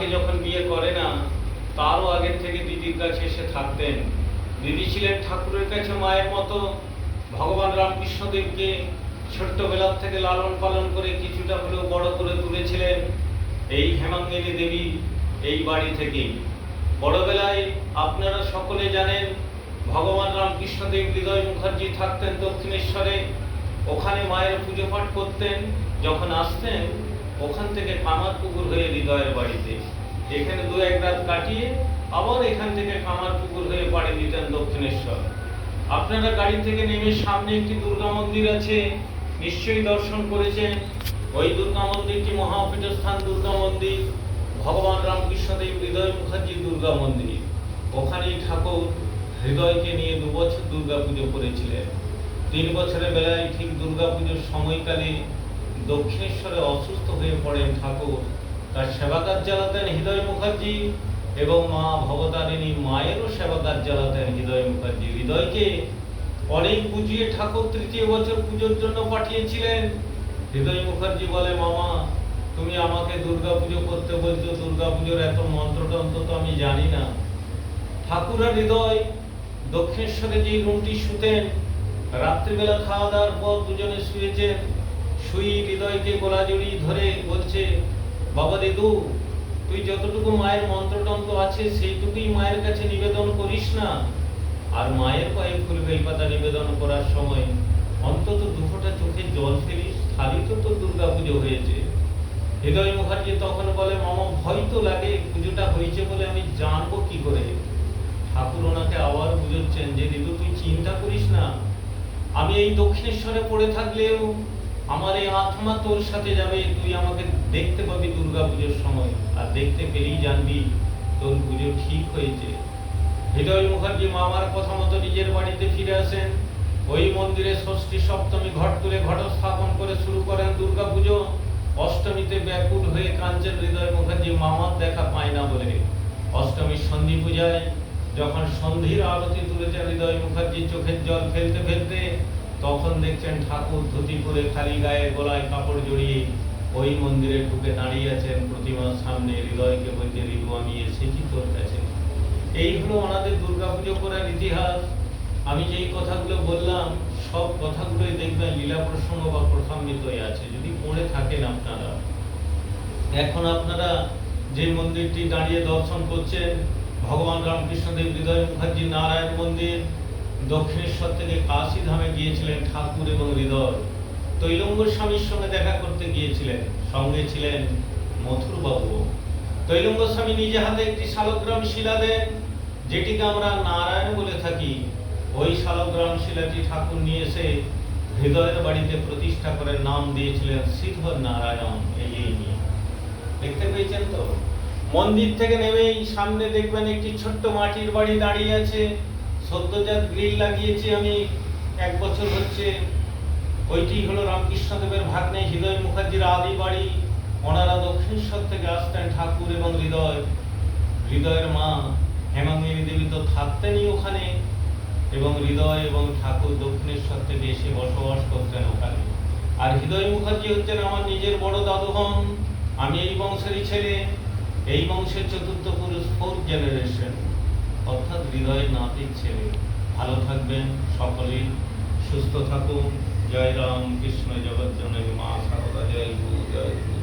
মাকে যখন বিয়ে করে না, তারও আগের থেকে দিদির কাছে এসে থাকতেন। দিদি ছিলেন ঠাকুরের কাছে মায়ের মতো। ভগবান রামকৃষ্ণদেবকে ছোট্টবেলার থেকে লালন পালন করে কিছুটা হলেও বড় করে তুলেছিলেন এই হেমাঙ্গিনী দেবী এই বাড়ি থেকেই। বড়বেলায় আপনারা সকলে জানেন ভগবান রামকৃষ্ণদেব হৃদয় মুখার্জি থাকতেন দক্ষিণেশ্বরে। ওখানে মায়ের পুজো পাঠ করতেন। যখন আসতেন ওখান থেকে কামারপুকুর হয়ে হৃদয়ের বাড়িতে, এখানে 2-1 রাত কাটিয়ে আবার এখান থেকে কামারপুকুর হয়ে পাড়ি দিতেন দক্ষিণেশ্বর। আপনারা গাড়ি থেকে নেমে সামনে একটি দুর্গা মন্দির আছে, নিশ্চয়ই দর্শন করেছেন। ওই দুর্গা মন্দিরটি মহাপীঠস্থান দুর্গা মন্দির, ভগবান রামকৃষ্ণদেব হৃদয় মুখার্জি দুর্গা মন্দির। ওখানেই ঠাকুর হৃদয়কে নিয়ে 2 বছর দুর্গা পুজো করেছিলেন। 3 বছরের বেলায় ঠিক দুর্গা পুজোর সময়কালে দক্ষিণেশ্বরে অসুস্থ হয়ে পড়েন ঠাকুর। তার সেবা কাজ চালাতেন হৃদয় মুখার্জি এবং মা ভবতারিণী মায়েরও সেবা কাজ চালাতেন হৃদয় মুখার্জি। হৃদয়কে অনেক বুঝিয়ে ঠাকুর 3য় বছর পুজোর জন্য পাঠিয়েছিলেন। হৃদয় মুখার্জি বলে, মামা তুমি আমাকে দুর্গা পুজো করতে বলছো, দুর্গা পুজোর এত মন্ত্রতন্ত্র তো আমি জানি না। ঠাকুর আর হৃদয় দক্ষিণেশ্বরে যে রুমটি শুতেন, রাত্রিবেলা খাওয়া দাওয়ার পর দুজনে শুয়েছেন। শুয়ে হৃদয়কে গলা জড়িয়ে ধরে বলছে, বাবা দিদু তুই যতটুকু মায়ের মন্ত্রতন্ত্র আছে সেইটুকুই মায়ের কাছে নিবেদন করিস না, আর মায়ের পায়ে ফুল বেলপাতা নিবেদন করার সময় অন্তত 2 ফোঁটা চোখে জল ফেলিস, তাহলেই তো তোর দুর্গা পুজো হয়েছে। হৃদয় মুখার্জি তখন বলে, মামা ভয় তো লাগে, পুজোটা হয়েছে বলে আমি জানবো কি করে। ঠাকুর ওনাকে আবার বুঝাচ্ছেন যে দিদু তুই চিন্তা করিস না, আমি এই দক্ষিণেশ্বরে পড়ে থাকলেও আমার এই আত্মা তোর সাথে যাবে, তুই আমাকে দেখতে পাবি দুর্গা পুজোর সময়, আর দেখতে পেলেই জানবি তোর পুজো ঠিক হয়েছে। হৃদয় মুখার্জি মামার কথা মতো নিজের বাড়িতে ফিরে আসেন। ওই মন্দিরে ষষ্ঠী সপ্তমী ঘট তুলে ঘট স্থাপন করে শুরু করেন দুর্গা পুজো। অষ্টমীতে ব্যাকুল হয়ে কাঁদছেন হৃদয় মুখার্জি মামার দেখা পায় না বলে। অষ্টমীর সন্ধি পূজায় যখন সন্ধির আরতি তুলেছেন হৃদয় মুখার্জি চোখের জল ফেলতে ফেলতে, তখন দেখছেন ঠাকুর ধুতি পরে খালি গায়ে গলায় কাপড় জড়িয়ে ওই মন্দিরে ঢুকে দাঁড়িয়ে আছেন প্রতিমার সামনে। হৃদয়কে বলতে, ঋতু আমি এসেছি তোর কাছে। এই হলো ওনাদের দুর্গা পুজো করার ইতিহাস। আমি যেই কথাগুলো বললাম সব কথাগুলোই দেখবেন লীলা প্রসঙ্গ বা প্রসঙ্গিতই আছে, যদি পড়ে থাকেন আপনারা। এখন আপনারা যে মন্দিরটি দাঁড়িয়ে দর্শন করছেন ভগবান রামকৃষ্ণদেব হৃদয় মুখার্জি নারায়ণ মন্দির। দক্ষিণেশ্বর থেকে কাশী ধামে গিয়েছিলেন ঠাকুর এবং হৃদয়। তৈলঙ্গ স্বামীর সঙ্গে দেখা করতে গিয়েছিলেন, সঙ্গে ছিলেন মথুর বাবু। তৈলঙ্গ স্বামী নিজে হাতে একটি শালগ্রাম শিলা দেন, যেটিকে আমরা নারায়ণ বলে থাকি। ওই শালগ্রাম শিলাটি ঠাকুর নিয়ে এসে হৃদয়ের বাড়িতে প্রতিষ্ঠা করে নাম দিয়েছিলেন শ্রীধর নারায়ণ। এই নিয়ে দেখতে পেয়েছেন তো। মন্দির থেকে নেমেই সামনে দেখবেন একটি ছোট্ট মাটির বাড়ি দাঁড়িয়ে আছে, সদ্যজাত গ্রিল লাগিয়েছি আমি, 1 বছর হচ্ছে। ওইটি হলো রামকৃষ্ণদেবের ভাগ্নে হৃদয় মুখার্জির আদি বাড়ি। ওনারা দক্ষিণেশ্বর থেকে আসতেন ঠাকুর এবং হৃদয়। হৃদয়ের মা হেমাঙ্গিনী দেবী তো থাকতেনই ওখানে, এবং হৃদয় এবং ঠাকুর দক্ষিণেশ্বর থেকে এসে বসবাস করতেন ওখানে। আর হৃদয় মুখার্জি হচ্ছেন আমার নিজের বড় দাদু হন। আমি এই বংশেরই ছেলে, এই বংশের 4র্থ পুরুষ, 4th জেনারেশন, অর্থাৎ হৃদয়ের নাতির ছেলে। ভালো থাকবেন সকলেই, সুস্থ থাকুন। জয় রাম কৃষ্ণ জগৎ জননী মা সারদা, জয় গুরু, জয় গুরু।